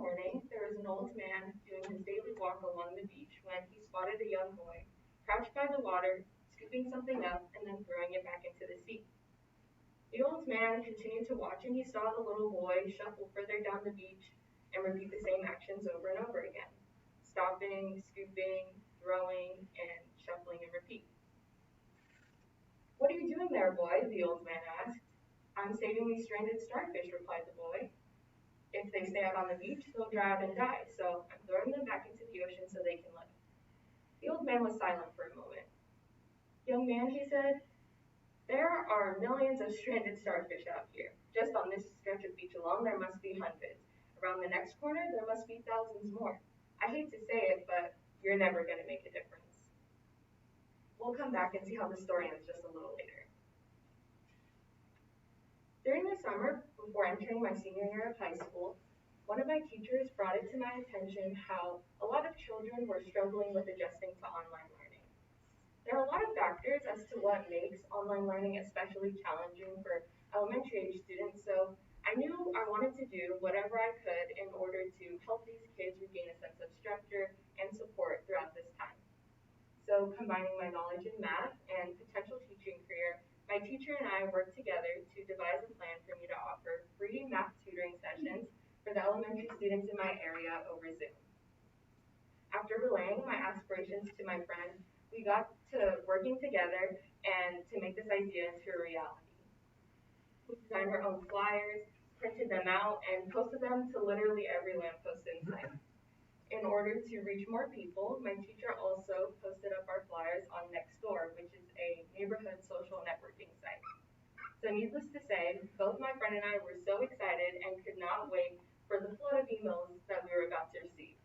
morning, there was an old man doing his daily walk along the beach when he spotted a young boy crouched by the water, scooping something up and then throwing it back into the sea. The old man continued to watch and he saw the little boy shuffle further down the beach and repeat the same actions over and over again, stopping, scooping, throwing, and shuffling and repeat. What are you doing there, boy? The old man asked. I'm saving these stranded starfish, replied the boy. If they stay out on the beach, they'll dry out and die, so I'm throwing them back into the ocean so they can live. The old man was silent for a moment. Young man, he said, there are millions of stranded starfish out here. Just on this stretch of beach alone, there must be hundreds. Around the next corner, there must be thousands more. I hate to say it, but you're never going to make a difference. We'll come back and see how the story ends just a little later. During the summer, before entering my senior year of high school, one of my teachers brought it to my attention how a lot of children were struggling with adjusting to online learning. There are a lot of factors as to what makes online learning especially challenging for elementary age students, so I knew I wanted to do whatever I could in order to help these kids regain a sense of structure and support throughout this time. So combining my knowledge in math and potential teaching career, my teacher and I worked together to devise a plan for me to offer free math tutoring sessions for the elementary students in my area over Zoom. After relaying my aspirations to my friend, we got to working together and to make this idea into a reality. We designed our own flyers, printed them out, and posted them to literally every lamppost in sight. In order to reach more people, my teacher also posted up our flyers on Nextdoor, which is a neighborhood social networking site. So needless to say, both my friend and I were so excited and could not wait for the flood of emails that we were about to receive.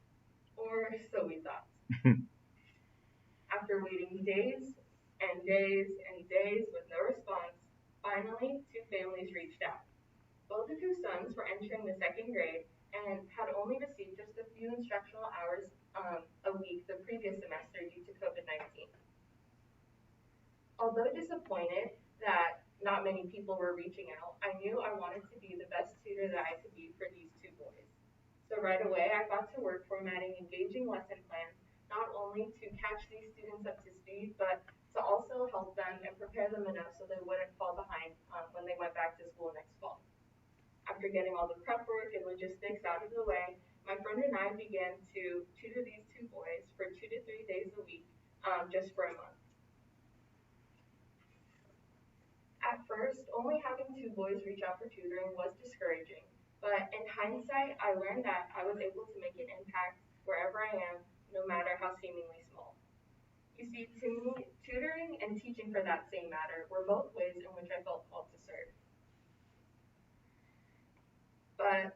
Or so we thought. After waiting days and days and days with no response, finally 2 families reached out. Both of whose sons were entering the second grade and had only received just a few instructional hours a week the previous semester due to COVID-19. Although disappointed that not many people were reaching out, I knew I wanted to be the best tutor that I could be for these 2 boys. So right away, I got to work formatting engaging lesson plans, not only to catch these students up to speed, but to also help them and prepare them enough so they wouldn't fall behind when they went back to school next fall. After getting all the prep work and logistics out of the way, my friend and I began to tutor these 2 boys for 2 to 3 days a week, just for a month. At first, only having 2 boys reach out for tutoring was discouraging, but in hindsight, I learned that I was able to make an impact wherever I am, no matter how seemingly small. You see, to me, tutoring and teaching for that same matter were both ways in which I felt called to serve. But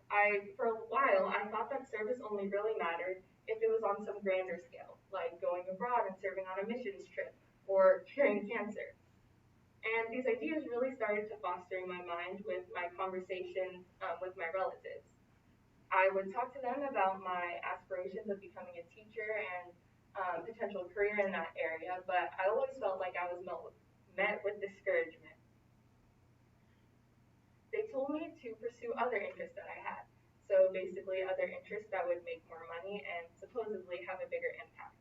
for a while, I thought that service only really mattered if it was on some grander scale, like going abroad and serving on a missions trip, or curing cancer. And these ideas really started to foster in my mind with my conversations with my relatives. I would talk to them about my aspirations of becoming a teacher and potential career in that area, but I always felt like I was met with discouragement. They told me to pursue other interests that I had. So basically other interests that would make more money and supposedly have a bigger impact.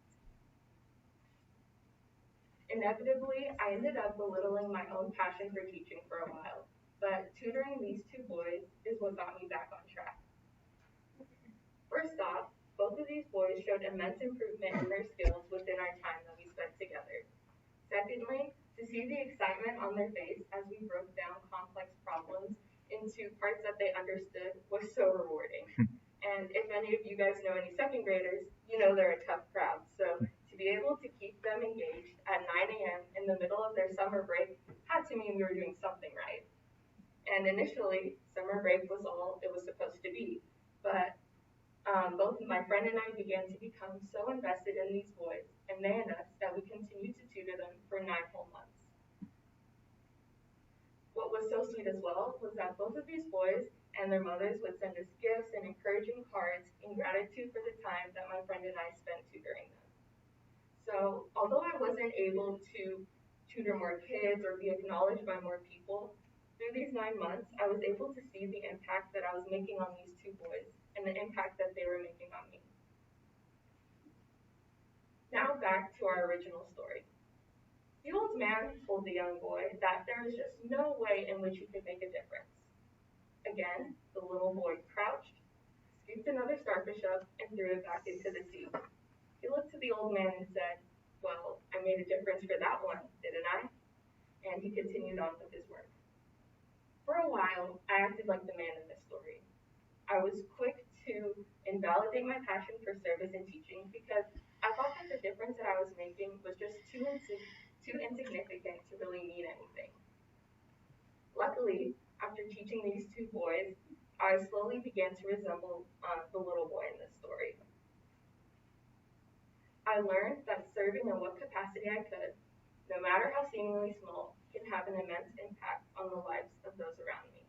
Inevitably, I ended up belittling my own passion for teaching for a while, but tutoring these 2 boys is what got me back on track. First off, both of these boys showed immense improvement in their skills within our time that we spent together. Secondly, to see the excitement on their face as we broke down complex problems into parts that they understood was so rewarding. And if any of you guys know any second graders, you know they're a tough crowd. So to be able to keep them engaged at 9 a.m. in the middle of their summer break had to mean we were doing something right. And initially, summer break was all it was supposed to be. But both my friend and I began to become so invested in these boys and they in us that we continued to tutor them for 9 whole months. What was so sweet as well was that both of these boys and their mothers would send us gifts and encouraging cards in gratitude for the time that my friend and I spent tutoring them. So although I wasn't able to tutor more kids or be acknowledged by more people, through these 9 months, I was able to see the impact that I was making on these 2 boys and and the impact that they were making on me. Now back to our original story. The old man told the young boy that there was just no way in which he could make a difference. Again, the little boy crouched, scooped another starfish up, and threw it back into the sea. He looked to the old man and said, "Well, I made a difference for that one, didn't I?" And he continued on with his work. For a while, I acted like the man in this story. I was quick to invalidate my passion for service and teaching because I thought that the difference that I was making was just too insignificant to really mean anything. Luckily, after teaching these two boys, I slowly began to resemble the little boy in this story. I learned that serving in what capacity I could, no matter how seemingly small, can have an immense impact on the lives of those around me.